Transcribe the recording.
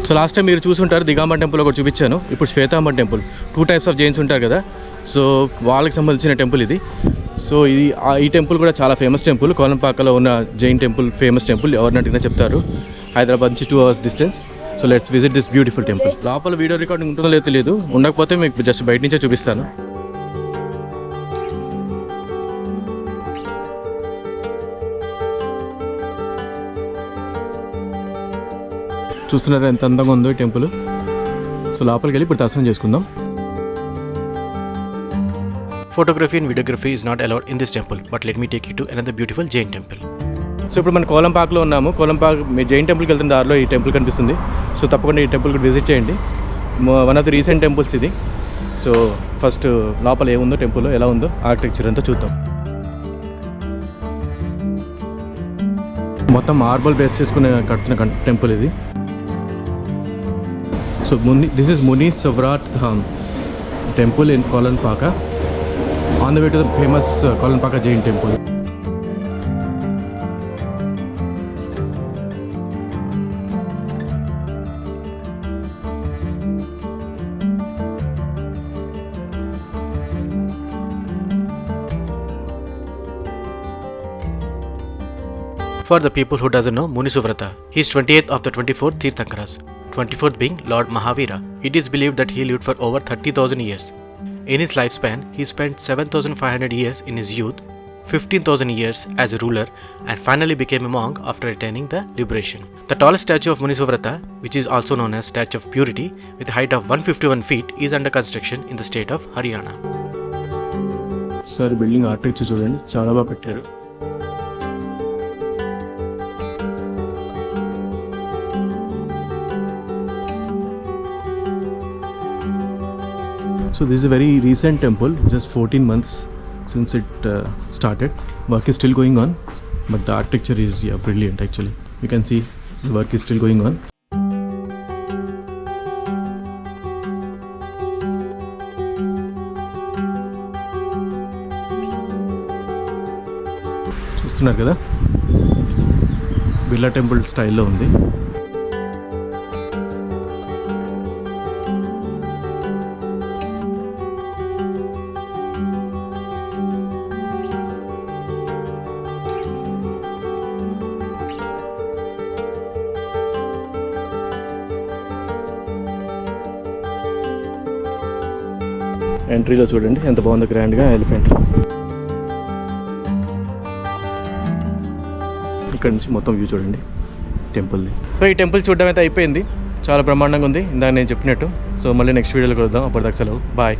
So last time మీరు చూసుంటారు దిగాంబ temple ఒకటి చూపించాను. ఇప్పుడు శ్వేతాంబ టెంపుల్. 2 టైప్స్ ఆఫ్ జైన్స్ ఉంటారు కదా, సో వాళ్ళకి సంబంధించిన టెంపుల్ ఇది. సో ఈ టెంపుల్ కూడా చాలా ఫేమస్ టెంపుల్. కోలంపాకలో ఉన్న జైన్ టెంపుల్ ఫేమస్ టెంపుల్. ఎవరిని అడిగినా చెప్తారు. హైదరాబాద్ నుంచి 2 hours distance. So let's visit this beautiful temple. లోపల వీడియో రికార్డింగ్ ఉంటుందో లేదో తెలియదు, ఉండకపోతే మీకు జస్ట్ బయట నుంచే చూపిస్తాను. చూస్తున్నారా ఎంత అందంగా ఉందో ఈ టెంపుల్. సో లోపలికి వెళ్ళి ఇప్పుడు దర్శనం చేసుకుందాం. Photography and videography is not allowed in this temple, but let me take you to another beautiful Jain temple. So ఇప్పుడు మనం కోలంపాక్లో ఉన్నాము. కోలంపాక్ మీ జైన్ టెంపుల్కి వెళ్తున్న దారిలో ఈ టెంపుల్ కనిపిస్తుంది. సో తప్పకుండా ఈ టెంపుల్ కూడా విజిట్ చేయండి. One of the recent temples ఇది. సో ఫస్ట్ లోపల ఏముందో టెంపుల్ ఎలా ఉందో ఆర్కిటెక్చర్ అంతా చూద్దాం. మొత్తం మార్బల్ బేస్ చేసుకుని కడుతున్న టెంపుల్ ఇది. So this is Muni Suvrat Dham temple in Kolanupaka, on the way to the famous Kolanpaka Jain temple. For the people who doesn't know Munisuvrata, he is 28th of the 24 Tirthankaras, 24th being Lord Mahavira. It is believed that he lived for over 30,000 years. In his lifespan, he spent 7,500 years in his youth, 15,000 years as a ruler, and finally became a monk after attaining the liberation. The tallest statue of Munisuvrata, which is also known as Statue of Purity, with a height of 151 feet, is under construction in the state of Haryana. Sir building architecture చూడండి, చాలా బాగా కట్టారు. So this is a very recent temple, just 14 months since it started. Work is still going on, but the architecture is brilliant actually. You can see the work is still going on. చూస్తున్నారు కదా, Birla temple స్టైల్లో ఉంది. ఎంట్రీలో చూడండి ఎంత బాగుందో గ్రాండ్గా elephant. ఇక్కడ నుంచి మొత్తం వ్యూ చూడండి టెంపుల్ది. సో ఈ టెంపుల్ చూడడం అయితే అయిపోయింది. చాలా బ్రహ్మాండంగా ఉంది ఇందాక నేను చెప్పినట్టు. సో మళ్ళీ నెక్స్ట్ వీడియోలో కలుద్దాం. అప్పటిదాకా సెలవు, బాయ్.